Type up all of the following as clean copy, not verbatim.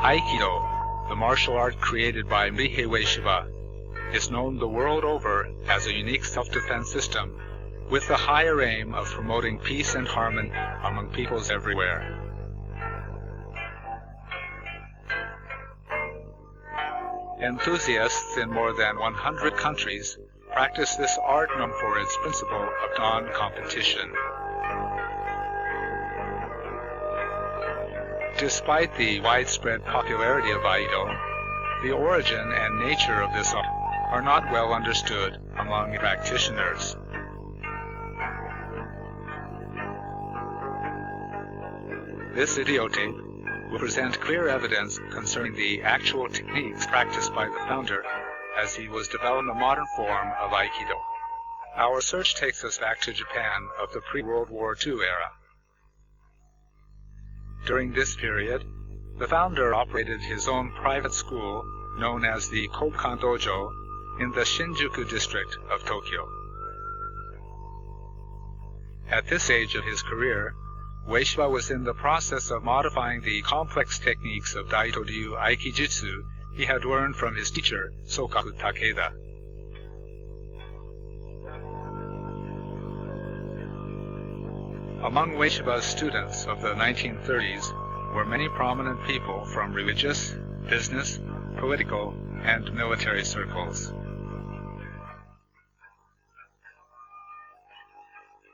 Aikido, the martial art created by Morihei Ueshiba, is known the world over as a unique self-defense system with the higher aim of promoting peace and harmony among peoples everywhere. Enthusiasts in more than 100 countries practice this art known for its principle of non-competition. Despite the widespread popularity of Aikido, the origin and nature of this art are not well understood among practitioners. This videotape will present clear evidence concerning the actual techniques practiced by the founder as he was developing a modern form of Aikido. Our search takes us back to Japan of the pre-World War II era. During this period, the founder operated his own private school known as the Kobukan Dojo in the Shinjuku district of Tokyo. At this stage of his career, Ueshiba was in the process of modifying the complex techniques of Daito-ryu Aikijutsu he had learned from his teacher, Sokaku Takeda. Among Ueshiba's students of the 1930s were many prominent people from religious, business, political, and military circles.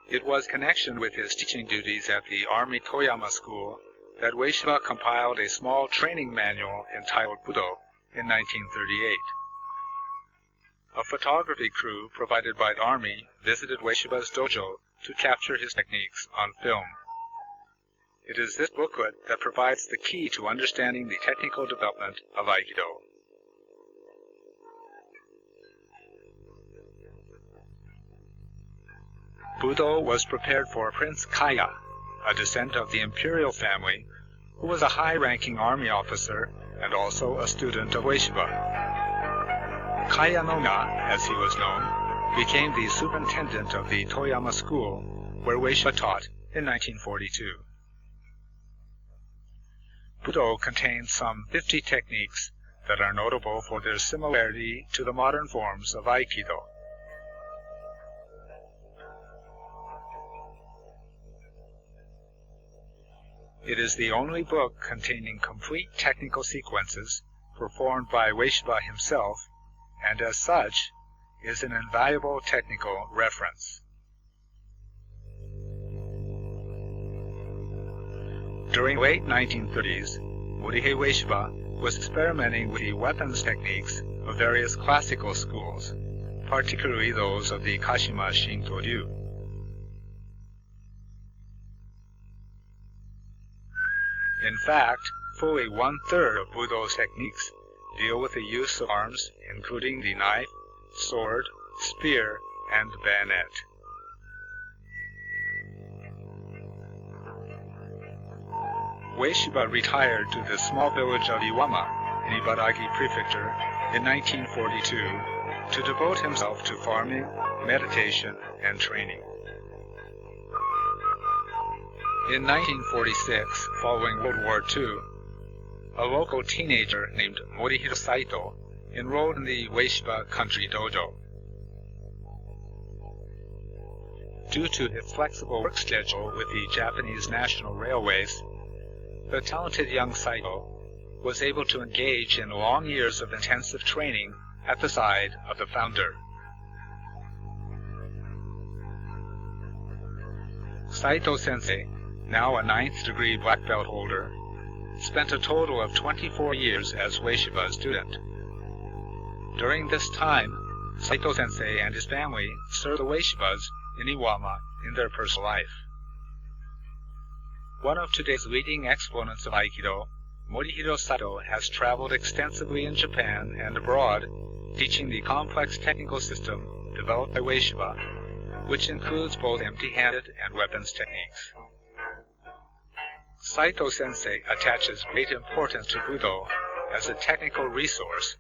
It was in connection with his teaching duties at the Army Toyama School that Ueshiba compiled a small training manual entitled Budo in 1938. A photography crew provided by the Army visited Ueshiba's dojo to capture his techniques on film. It is this booklet that provides the key to understanding the technical development of Aikido. Budo was prepared for Prince Kaya, a descendant of the imperial family, who was a high-ranking army officer and also a student of Ueshiba. Kaya Noga, as he was known, became the superintendent of the Toyama School, where Ueshiba taught in 1942. Budo contains some 50 techniques that are notable for their similarity to the modern forms of Aikido. It is the only book containing complete technical sequences performed by Ueshiba himself, and as such, is an invaluable technical reference. During the late 1930s, Morihei Ueshiba was experimenting with the weapons techniques of various classical schools, particularly those of the Kashima Shinto-ryu. In fact, fully one-third of Budo's techniques deal with the use of arms, including the knife, sword, spear, and bayonet. Ueshiba retired to the small village of Iwama in Ibaraki Prefecture in 1942 to devote himself to farming, meditation, and training. In 1946, following World War II, a local teenager named Morihiro Saito enrolled in the Ueshiba Country Dojo. Due to his flexible work schedule with the Japanese National Railways, the talented young Saito was able to engage in long years of intensive training at the side of the founder. Saito Sensei, now a 9th degree black belt holder, spent a total of 24 years as Ueshiba's student. During this time, Saito Sensei and his family served the Ueshibas in Iwama in their personal life. One of today's leading exponents of Aikido, Morihiro Saito, has traveled extensively in Japan and abroad, teaching the complex technical system developed by Ueshiba, which includes both empty-handed and weapons techniques. Saito Sensei attaches great importance to Budo as a technical resource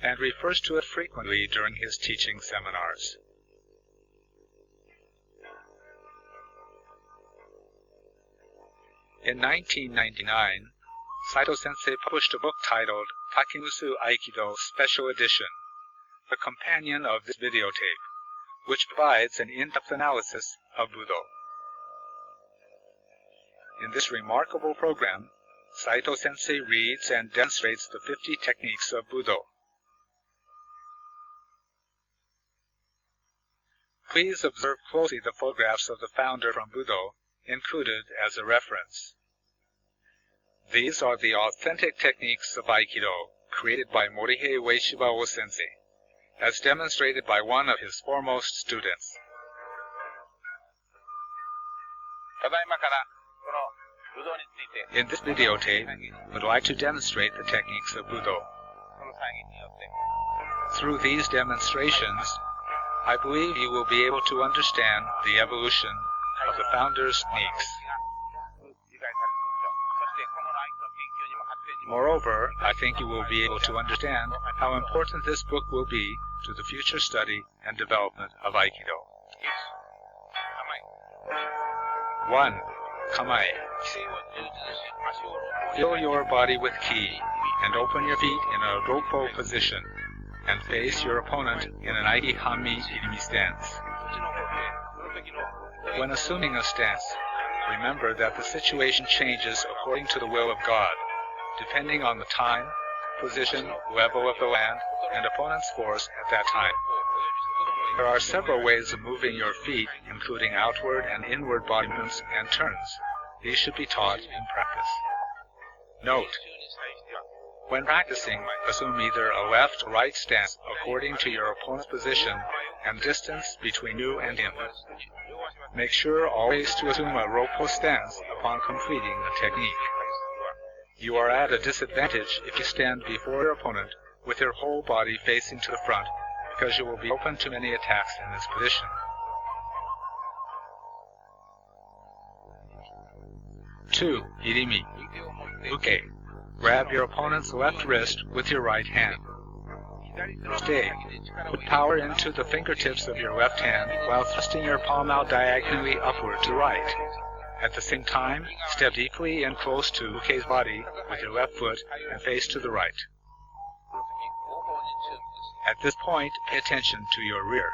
and refers to it frequently during his teaching seminars. In 1999, Saito Sensei published a book titled Takemusu Aikido Special Edition, the companion of this videotape, which provides an in-depth analysis of Budo. In this remarkable program, Saito Sensei reads and demonstrates the 50 techniques of Budo. Please observe closely the photographs of the founder from Budo included as a reference. These are the authentic techniques of Aikido created by Morihei Ueshiba Sensei, as demonstrated by one of his foremost students. In this videotape, I would like to demonstrate the techniques of Budo. Through these demonstrations, I believe you will be able to understand the evolution of the founder's techniques. Moreover, I think you will be able to understand how important this book will be to the future study and development of Aikido. 1. Kamae. Fill your body with ki and open your feet in a Roko position and face your opponent in an Aiki Hami Irimi stance. When assuming a stance, remember that the situation changes according to the will of God, depending on the time, position, level of the land, and opponent's force at that time. There are several ways of moving your feet, including outward and inward body movements and turns. These should be taught in practice. Note: when practicing, assume either a left or right stance according to your opponent's position and distance between you and him. Make sure always to assume a Roko stance upon completing the technique. You are at a disadvantage if you stand before your opponent with your whole body facing to the front, because you will be open to many attacks in this position. 2. Irimi. Uke. Grab your opponent's left wrist with your right hand. Stay. Put power into the fingertips of your left hand while thrusting your palm out diagonally upward to right. At the same time, step deeply and close to Uke's body with your left foot and face to the right. At this point, pay attention to your rear.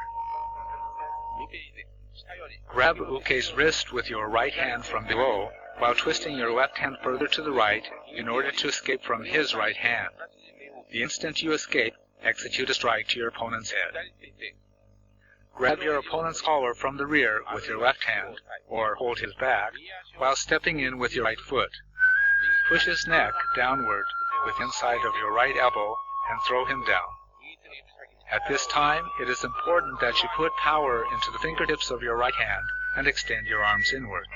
Grab Uke's wrist with your right hand from below while twisting your left hand further to the right in order to escape from his right hand. The instant you escape, execute a strike to your opponent's head. Grab your opponent's collar from the rear with your left hand, or hold his back, while stepping in with your right foot. Push his neck downward with inside of your right elbow and throw him down. At this time, it is important that you put power into the fingertips of your right hand and extend your arms inward.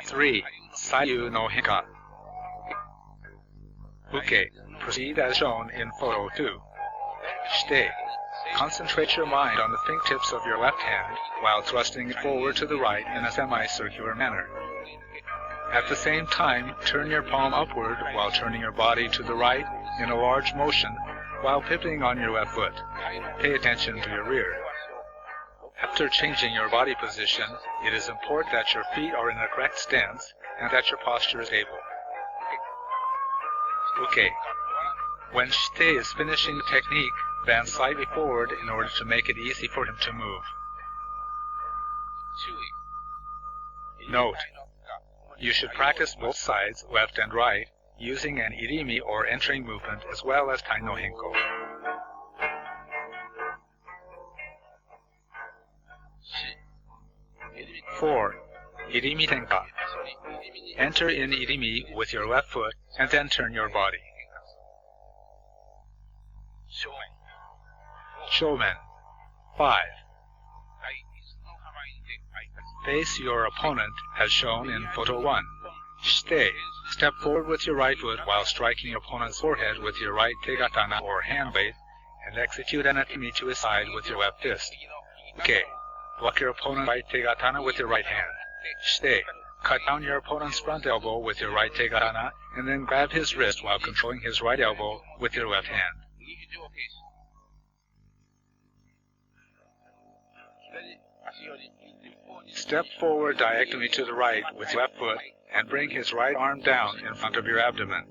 Three. Sayu no Henka. Uke. Proceed as shown in photo 2. Shite. Concentrate your mind on the fingertips of your left hand while thrusting it forward to the right in a semicircular manner. At the same time, turn your palm upward while turning your body to the right in a large motion while pivoting on your left foot. Pay attention to your rear. After changing your body position, it is important that your feet are in the correct stance and that your posture is stable. Okay. When Shite is finishing the technique, bend slightly forward in order to make it easy for him to move. Note: you should practice both sides, left and right, using an irimi or entering movement as well as tai no henko. 4. Irimi tenka. Enter in irimi with your left foot and then turn your body. Shoumen. 5. Face your opponent as shown in photo 1. Shite. Step forward with your right foot while striking your opponent's forehead with your right tegatana or hand blade, and execute an atemi to his side with your left fist. Okay. Block your opponent's right tegatana with your right hand. Shite. Cut down your opponent's front elbow with your right tegatana, and then grab his wrist while controlling his right elbow with your left hand. Step forward diagonally to the right with your left foot and bring his right arm down in front of your abdomen.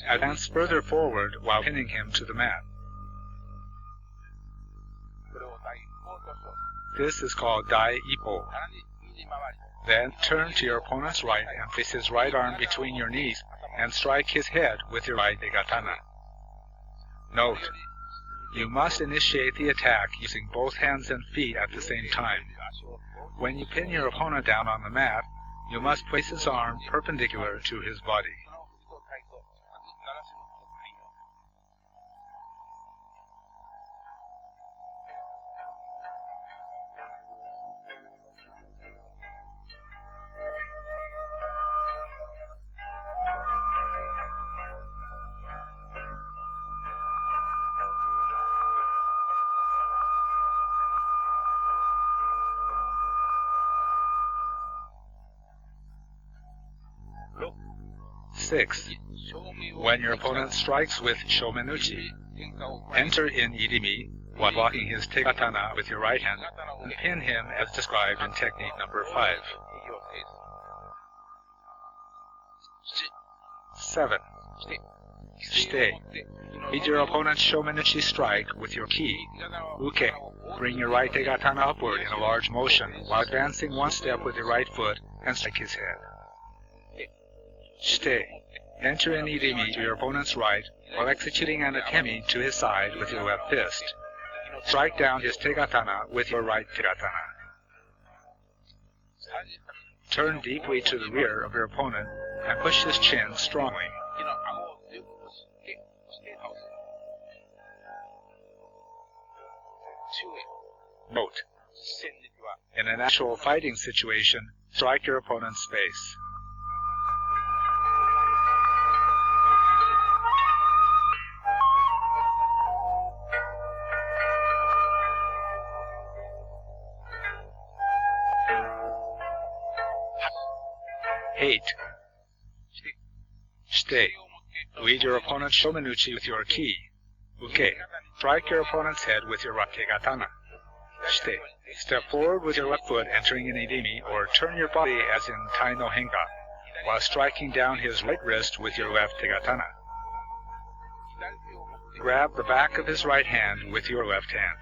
Advance further forward while pinning him to the mat. This is called Dai Ippo. Then turn to your opponent's right and place his right arm between your knees and strike his head with your right tegatana. Note: you must initiate the attack using both hands and feet at the same time. When you pin your opponent down on the mat, you must place his arm perpendicular to his body. Six. When your opponent strikes with Shomenuchi, enter in Irimi while blocking his tegatana with your right hand and pin him as described in technique number 5. 7. Shite. Meet your opponent's Shomenuchi strike with your ki, uke. Bring your right tegatana upward in a large motion while advancing one step with your right foot and strike his head. Shite. Enter in Irimi to your opponent's right while executing an atemi to his side with your left fist. Strike down his tegatana with your right tegatana. Turn deeply to the rear of your opponent and push his chin strongly. Note: in an actual fighting situation, strike your opponent's face. Eight. Shite. Lead your opponent's Shomenuchi with your ki, uke. Strike your opponent's head with your right tegatana. Shite. Step forward with your left foot entering an irimi, or turn your body as in Tai no Henga, while striking down his right wrist with your left tegatana. Grab the back of his right hand with your left hand.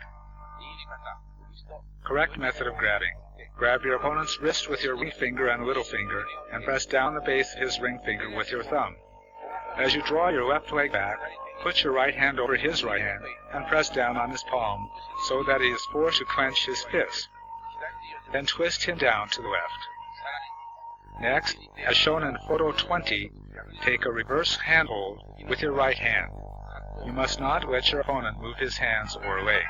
Correct method of grabbing: grab your opponent's wrist with your ring finger and little finger, and press down the base of his ring finger with your thumb. As you draw your left leg back, put your right hand over his right hand and press down on his palm so that he is forced to clench his fist. Then twist him down to the left. Next, as shown in photo 20, take a reverse handhold with your right hand. You must not let your opponent move his hands or legs.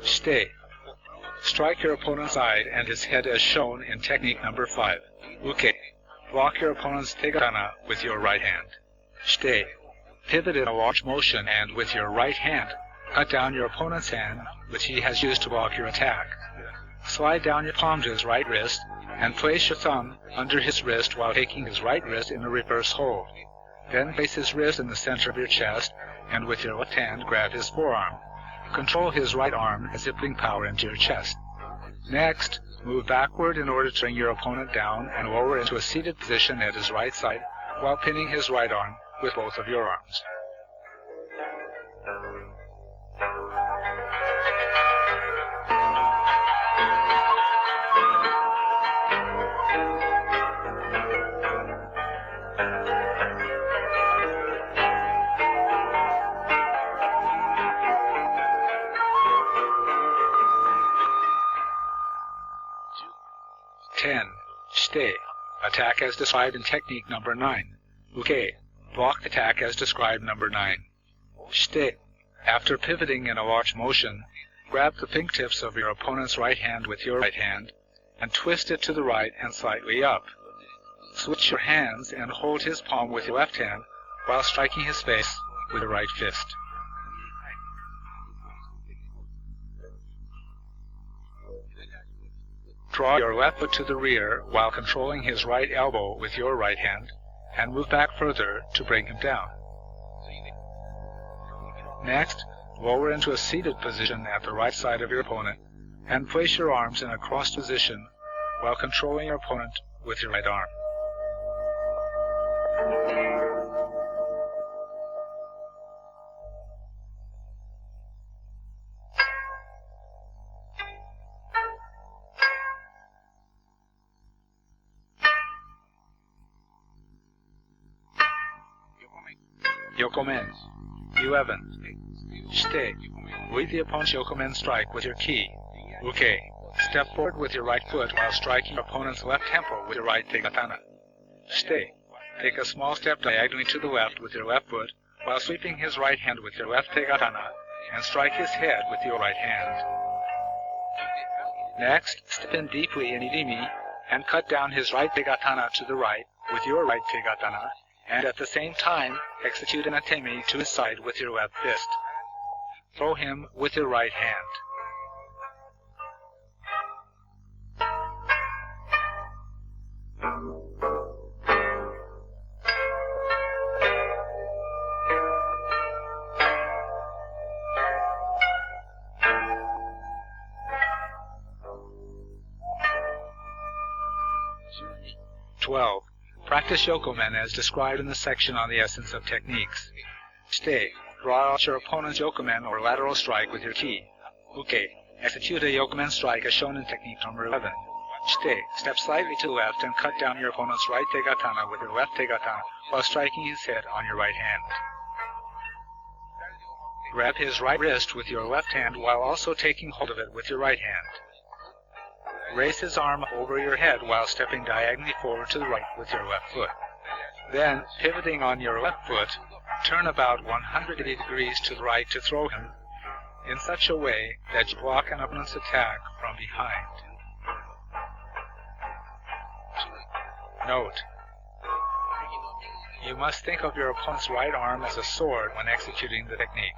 Shite. Strike your opponent's side and his head as shown in technique number 5. Uke. Block your opponent's tegatana with your right hand. Shite. Pivot in a large motion and with your right hand, cut down your opponent's hand, which he has used to block your attack. Slide down your palm to his right wrist and place your thumb under his wrist while taking his right wrist in a reverse hold. Then place his wrist in the center of your chest and with your left hand grab his forearm. Control his right arm as if putting power into your chest. Next, move backward in order to bring your opponent down and lower into a seated position at his right side while pinning his right arm with both of your arms. Shite. Attack as described in technique number 9. Uke. Block attack as described number 9. Shite. After pivoting in a large motion, grab the fingertips of your opponent's right hand with your right hand and twist it to the right and slightly up. Switch your hands and hold his palm with your left hand while striking his face with your right fist. Draw your left foot to the rear while controlling his right elbow with your right hand, and move back further to bring him down. Next, lower into a seated position at the right side of your opponent, and place your arms in a crossed position while controlling your opponent with your right arm. Yokomen. 11. Shite. Lead the opponent's Yokomen strike with your ki. Uke. Step forward with your right foot while striking your opponent's left temple with your right tegatana. Shite. Take a small step diagonally to the left with your left foot while sweeping his right hand with your left tegatana and strike his head with your right hand. Next, step in deeply in irimi and cut down his right tegatana to the right with your right tegatana, and at the same time execute an atemi to his side with your left fist. Throw him with your right hand. Practice Yokomen as described in the section on the essence of techniques. Shite. Draw out your opponent's Yokomen or lateral strike with your ki. Uke. Execute a Yokomen strike as shown in technique number 11. Shite. Step slightly to the left and cut down your opponent's right tegatana with your left tegatana while striking his head on your right hand. Grab his right wrist with your left hand while also taking hold of it with your right hand. Raise his arm over your head while stepping diagonally forward to the right with your left foot. Then, pivoting on your left foot, turn about 180 degrees to the right to throw him in such a way that you block an opponent's attack from behind. Note: you must think of your opponent's right arm as a sword when executing the technique.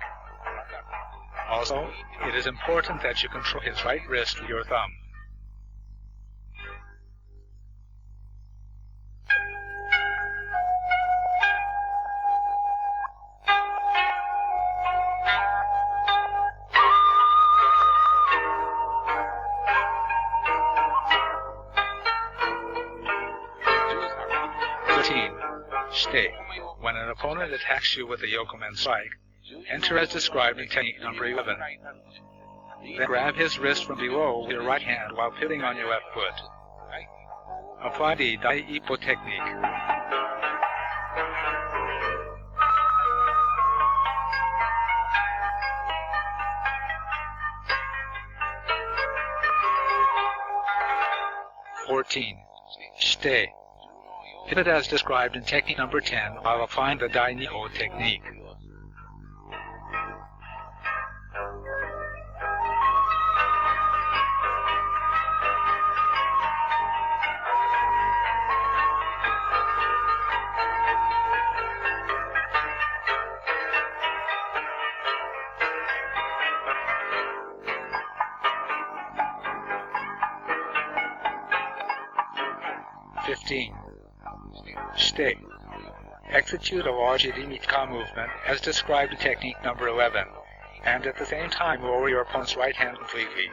Also, it is important that you control his right wrist with your thumb. Shite. When an opponent attacks you with a Yokomen strike, enter as described in technique number 11. Then grab his wrist from below with your right hand while pivoting on your left foot. Apply the Dai Ippo technique. Shite. Pivot as described in technique number 10 while applying the Dai Nihon technique. Shite. Execute a large irimi-ka movement as described in technique number 11, and at the same time lower your opponent's right hand completely.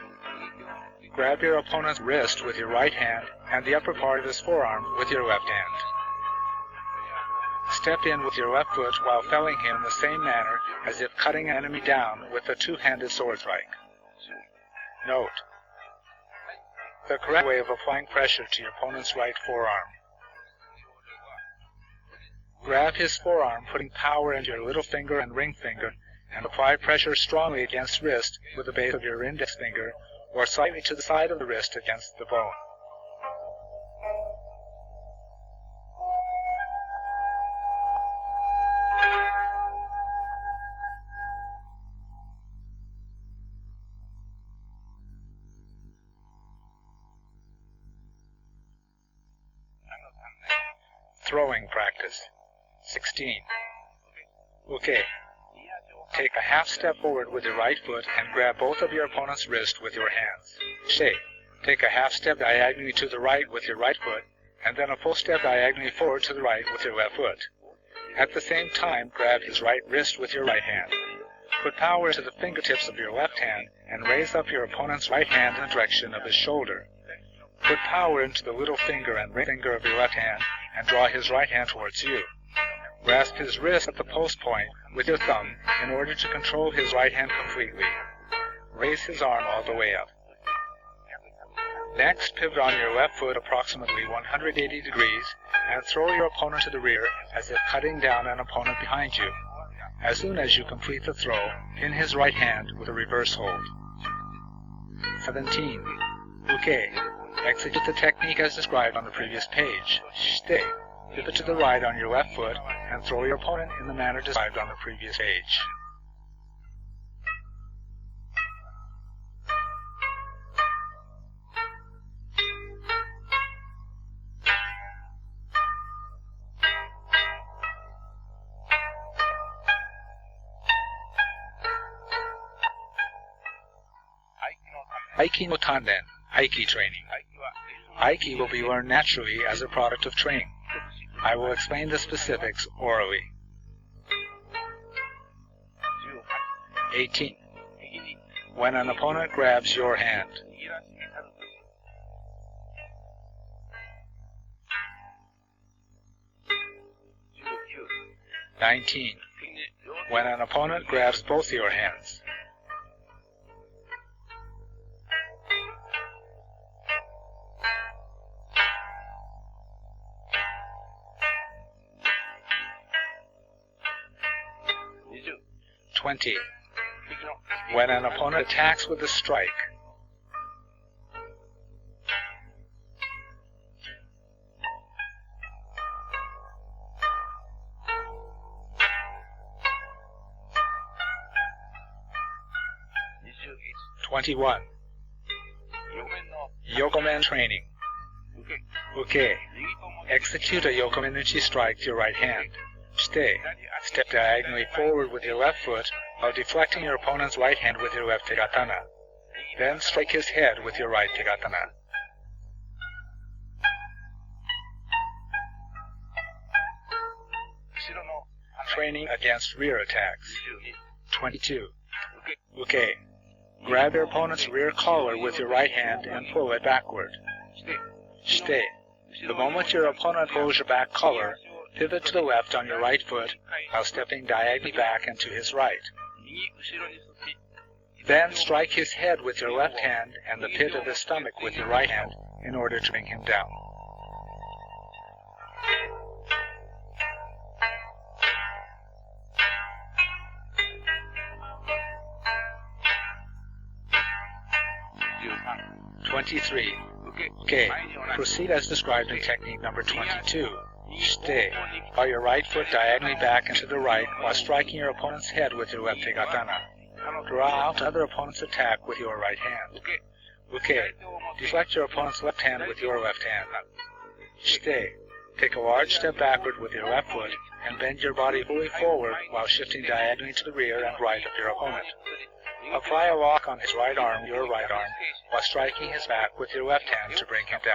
Grab your opponent's wrist with your right hand and the upper part of his forearm with your left hand. Step in with your left foot while felling him in the same manner as if cutting an enemy down with a two-handed sword strike. Note: the correct way of applying pressure to your opponent's right forearm. Grab his forearm, putting power into your little finger and ring finger, and apply pressure strongly against wrist with the base of your index finger, or slightly to the side of the wrist against the bone. Throwing practice. 16. Okay. Take a half step forward with your right foot and grab both of your opponent's wrists with your hands. Shake. Take a half step diagonally to the right with your right foot, and then a full step diagonally forward to the right with your left foot. At the same time, grab his right wrist with your right hand. Put power into the fingertips of your left hand and raise up your opponent's right hand in the direction of his shoulder. Put power into the little finger and ring finger of your left hand and draw his right hand towards you. Grasp his wrist at the post point with your thumb in order to control his right hand completely. Raise his arm all the way up. Next, pivot on your left foot approximately 180 degrees and throw your opponent to the rear as if cutting down an opponent behind you. As soon as you complete the throw, pin his right hand with a reverse hold. 17. Uke. Execute the technique as described on the previous page. Shite. Pivot to the right on your left foot and throw your opponent in the manner described on the previous page. Aiki no Tanden, Aiki training. Aiki will be learned naturally as a product of training. I will explain the specifics orally. 18. When an opponent grabs your hand. 19. When an opponent grabs both your hands. 20. When an opponent attacks with a strike. 21. Yokomen training. Uke. Execute a Yokomen Uchi strike to your right hand. Shite. Step diagonally forward with your left foot while deflecting your opponent's right hand with your left tegatana. Then strike his head with your right tegatana. Training against rear attacks. 22. Uke. Grab your opponent's rear collar with your right hand and pull it backward. Shite. The moment your opponent pulls your back collar, pivot to the left on your right foot while stepping diagonally back and to his right. Then strike his head with your left hand and the pit of his stomach with your right hand in order to bring him down. (23) Okay. Proceed as described in technique number 22. Shite. While your right foot diagonally back and to the right while striking your opponent's head with your left tegatana. Draw out another opponent's attack with your right hand. Uke. Deflect your opponent's left hand with your left hand. Shite. Take a large step backward with your left foot and bend your body fully forward while shifting diagonally to the rear and right of your opponent. Apply a lock on his right arm, your right arm, while striking his back with your left hand to bring him down.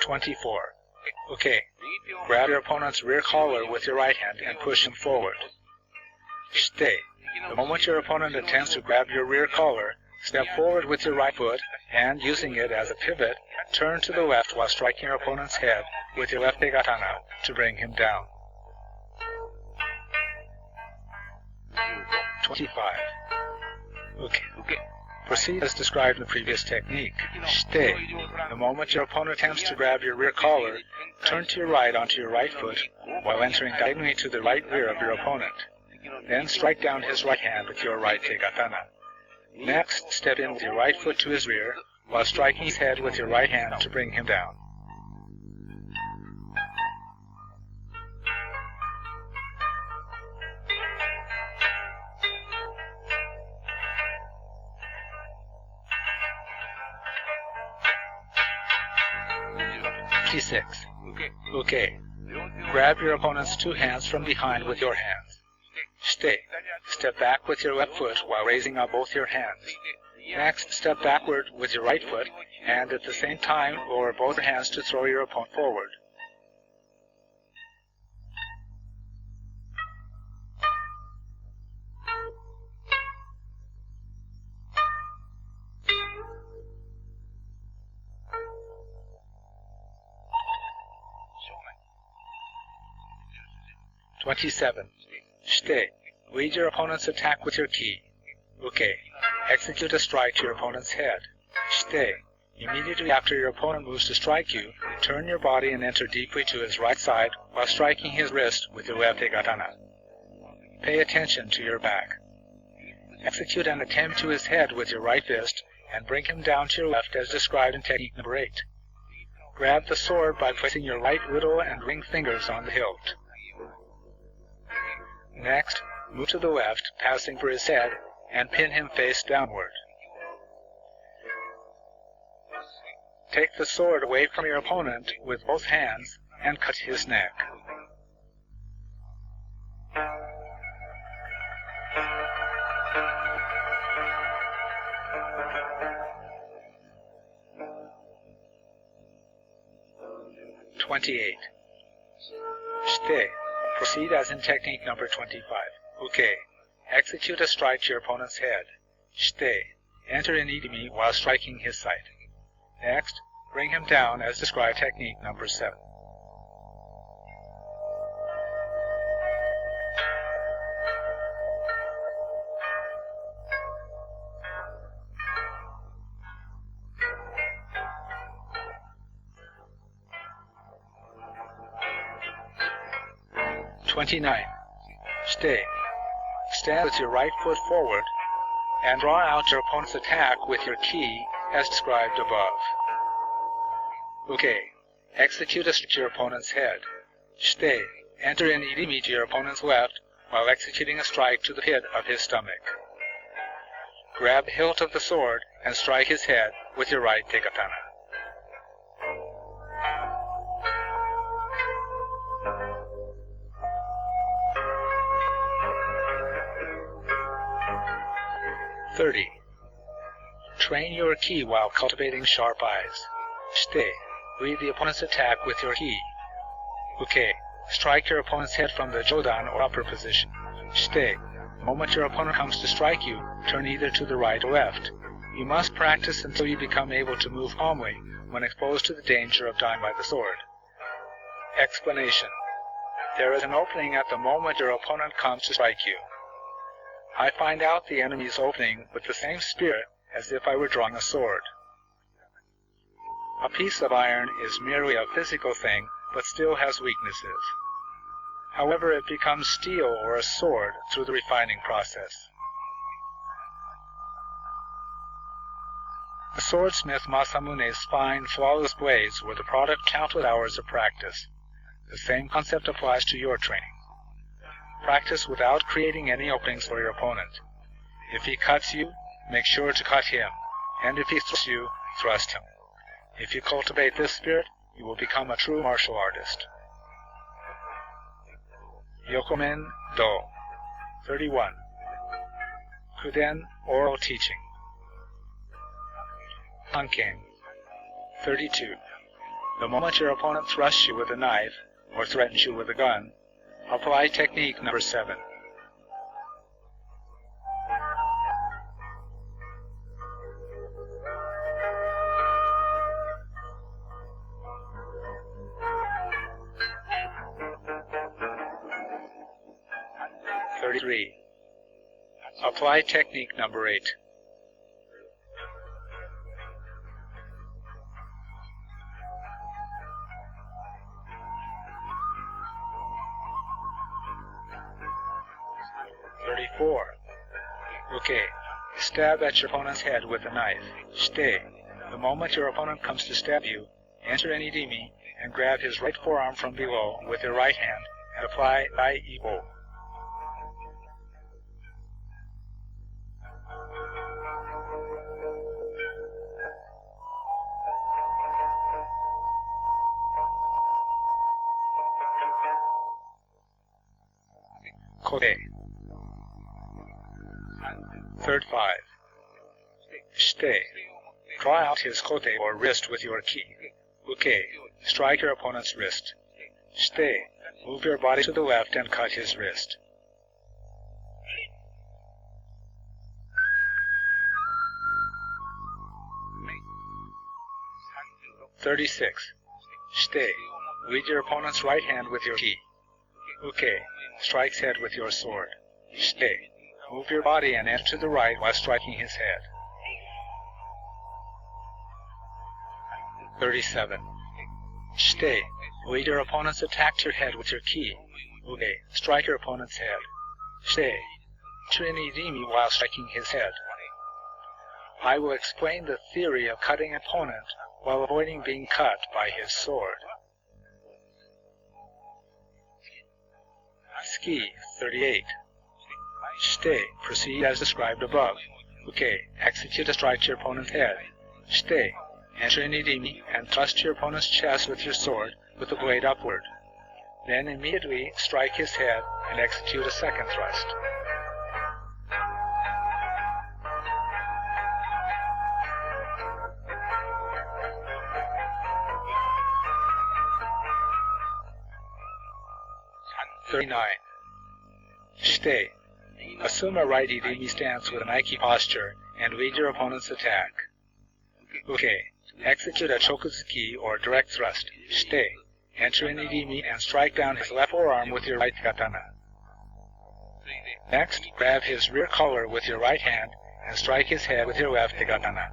(24) Okay. Grab your opponent's rear collar with your right hand and push him forward. Shite. The moment your opponent attempts to grab your rear collar, step forward with your right foot and, using it as a pivot, turn to the left while striking your opponent's head with your left tegatana to bring him down. 25. Okay. Proceed as described in the previous technique. Shite. The moment your opponent attempts to grab your rear collar, turn to your right onto your right foot while entering diagonally to the right rear of your opponent. Then strike down his right hand with your right tegatana. Next, step in with your right foot to his rear while striking his head with your right hand to bring him down. 26. Uke. Grab your opponent's two hands from behind with your hands. Shite. Step back with your left foot while raising up both your hands. Next, step backward with your right foot, and at the same time, lower both hands to throw your opponent forward. "27. Shite. Lead your opponent's attack with your ki. Uke. Execute a strike to your opponent's head. Shite. Immediately after your opponent moves to strike you, turn your body and enter deeply to his right side while striking his wrist with your left egatana. Pay attention to your back. Execute an attempt to his head with your right fist and bring him down to your left as described in technique number 8. Grab the sword by placing your right little and ring fingers on the hilt. Next, move to the left, passing for his head, and pin him face downward. Take the sword away from your opponent with both hands and cut his neck. "28. Shite. Proceed as in technique number 25. Uke. Execute a strike to your opponent's head. Shite. Enter an idimi while striking his sight. Next, bring him down as described technique number 7. "29. Shite. Stand with your right foot forward and draw out your opponent's attack with your ki as described above. Uke. Execute a strike to your opponent's head. Shite. Enter an idimi to your opponent's left while executing a strike to the pit of his stomach. Grab the hilt of the sword and strike his head with your right tegatana. "30. Train your ki while cultivating sharp eyes. Shite. Read the opponent's attack with your ki. Uke. Strike your opponent's head from the jodan or upper position. Shite. The moment your opponent comes to strike you, turn either to the right or left. You must practice until you become able to move calmly when exposed to the danger of dying by the sword. Explanation. There is an opening at the moment your opponent comes to strike you. I find out the enemy's opening with the same spirit as if I were drawing a sword. A piece of iron is merely a physical thing, but still has weaknesses. However, it becomes steel or a sword through the refining process. The swordsmith Masamune's fine, flawless blades were the product of countless hours of practice. The same concept applies to your training. Practice without creating any openings for your opponent. If he cuts you, make sure to cut him, and if he thrusts you, thrust him. If you cultivate this spirit, you will become a true martial artist. Yokomen Do. 31. Kuden, oral teaching. Hanken. 32. The moment your opponent thrusts you with a knife, or threatens you with a gun, apply technique number 7. Apply technique number 8. Okay. Stab at your opponent's head with a knife. Shite. The moment your opponent comes to stab you, enter an idimi and grab his right forearm from below with your right hand and apply Dai-I-O. kote. Third 5. Shite. Draw out his kote or wrist with your ki. Uke. Strike your opponent's wrist. Shite. Move your body to the left and cut his wrist. 36. Shite. Lead your opponent's right hand with your ki. Uke. Strikes head with your sword. Shite. Move your body and enter to the right while striking his head. 37. Shite. Lead your opponent's attack to your head with your ki. Uke. Strike your opponent's head. Shite. Trinidimi while striking his head. I will explain the theory of cutting an opponent while avoiding being cut by his sword. Ski. 38. Shite. Proceed as described above. Uke. Execute a strike to your opponent's head. Shite. Enter Nidimi and thrust your opponent's chest with your sword with the blade upward. Then immediately strike his head and execute a second thrust. Shite. Assume a right Idimi stance with an Aiki posture and lead your opponent's attack. Uke. Execute a chokuzuki or direct thrust. Shite. Enter in Idimi and strike down his left forearm with your right katana. Next, grab his rear collar with your right hand and strike his head with your left katana.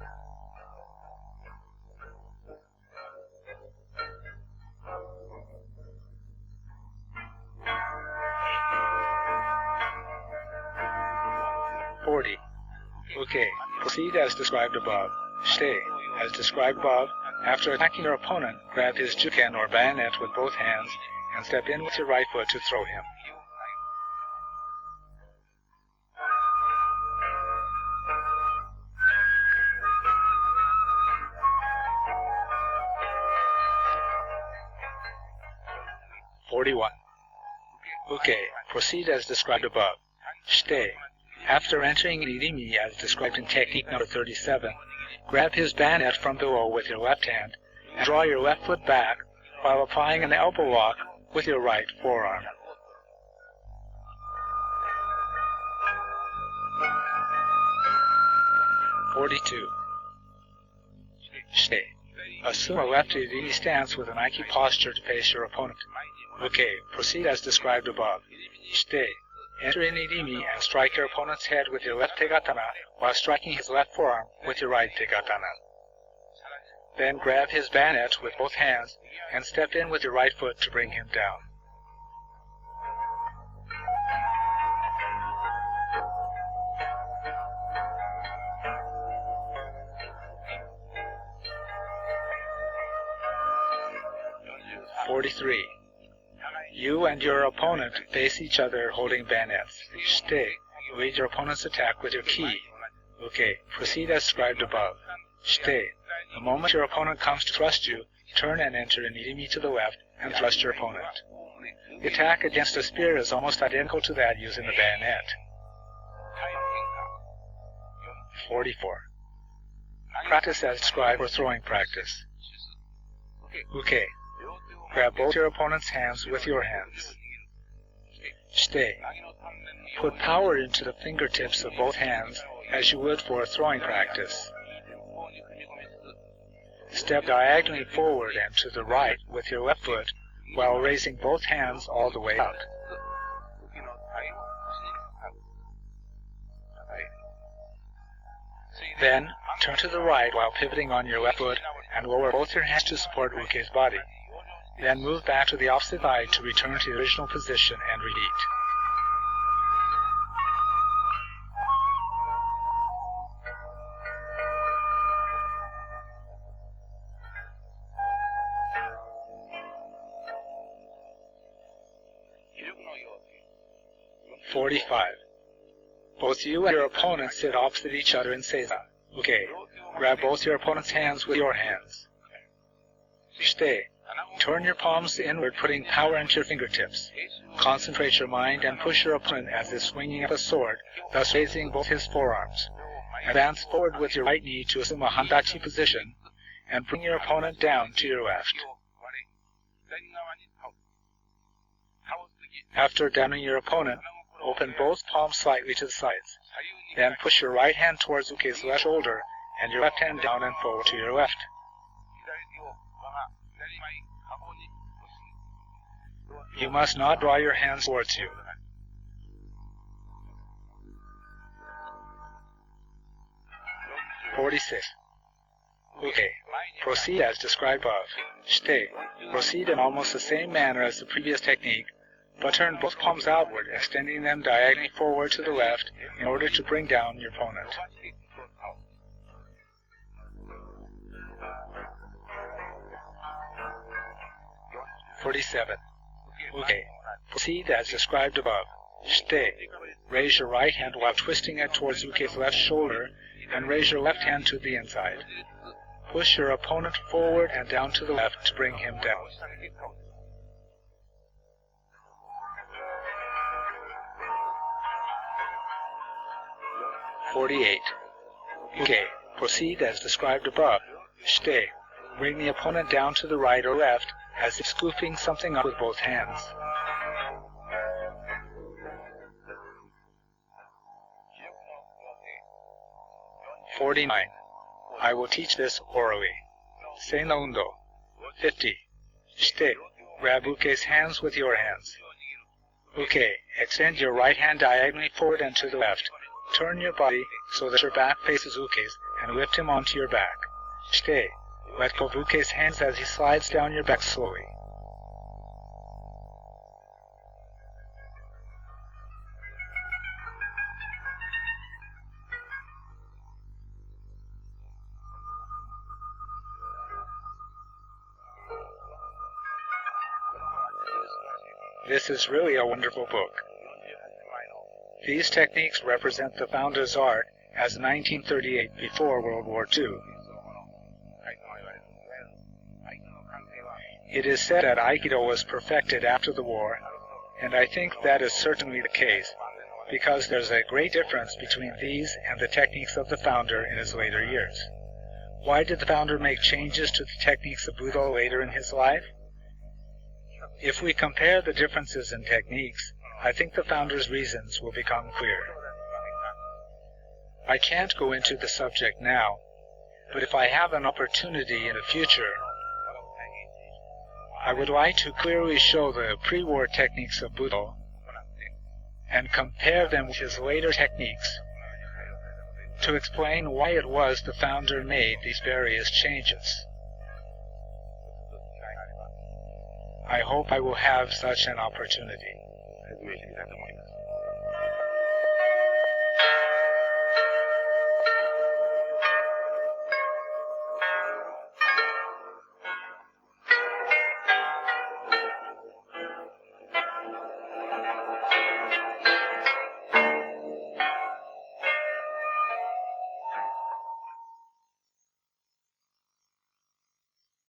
Uke. Proceed as described above. Shite. As described above, after attacking your opponent, grab his juken or bayonet with both hands and step in with your right foot to throw him. Uke. Proceed as described above. Shite. After entering Nirimi as described in technique number 37, grab his bayonet from below with your left hand and draw your left foot back while applying an elbow lock with your right forearm. Shite. Assume a left Nirimi stance with an Aiki posture to face your opponent. Uke. Proceed as described above. Shite. Enter in Nirimi and strike your opponent's head with your left tegatana while striking his left forearm with your right tegatana. Then grab his bayonet with both hands and step in with your right foot to bring him down. You and your opponent face each other holding bayonets. Shite. Lead your opponent's attack with your ki. Uke. Proceed as described above. Shite. The moment your opponent comes to thrust you, turn and enter an Nirimi to the left and thrust your opponent. The attack against a spear is almost identical to that using the bayonet. 44. Practice as described for throwing practice. Uke. Grab both your opponent's hands with your hands. Shite. Put power into the fingertips of both hands as you would for throwing practice. Step diagonally forward and to the right with your left foot while raising both hands all the way out. Then, turn to the right while pivoting on your left foot and lower both your hands to support Uke's body. Then move back to the opposite side to return to the original position and repeat. Both you and your opponent sit opposite each other in seiza. Uke. Grab both your opponent's hands with your hands. Shite. Turn your palms inward, putting power into your fingertips. Concentrate your mind and push your opponent as if swinging up a sword, thus raising both his forearms. Advance forward with your right knee to assume a handachi position, and bring your opponent down to your left. After downing your opponent, open both palms slightly to the sides. Then push your right hand towards Uke's left shoulder and your left hand down and forward to your left. You must not draw your hands towards you. (46) Uke. Proceed as described above. Shite. Proceed in almost the same manner as the previous technique, but turn both palms outward, extending them diagonally forward to the left in order to bring down your opponent. (47) Uke. Proceed as described above. Shite. Raise your right hand while twisting it towards Uke's left shoulder, and raise your left hand to the inside. Push your opponent forward and down to the left to bring him down. (48) Uke. Proceed as described above. Shite. Bring the opponent down to the right or left, as if scooping something up with both hands. (49) I will teach this orally. Sei no undo. 50. Shite. Grab Uke's hands with your hands. Uke. Extend your right hand diagonally forward and to the left. Turn your body so that your back faces Uke's and lift him onto your back. Shite. Let go of Uke's hands as he slides down your back slowly. This is really a wonderful book. These techniques represent the founder's art as 1938 before World War II. It is said that Aikido was perfected after the war, and I think that is certainly the case, because there's a great difference between these and the techniques of the founder in his later years. Why did the founder make changes to the techniques of Budo later in his life? If we compare the differences in techniques, I think the founder's reasons will become clear. I can't go into the subject now, but if I have an opportunity in the future, I would like to clearly show the pre-war techniques of Budo and compare them with his later techniques to explain why it was the founder made these various changes. I hope I will have such an opportunity.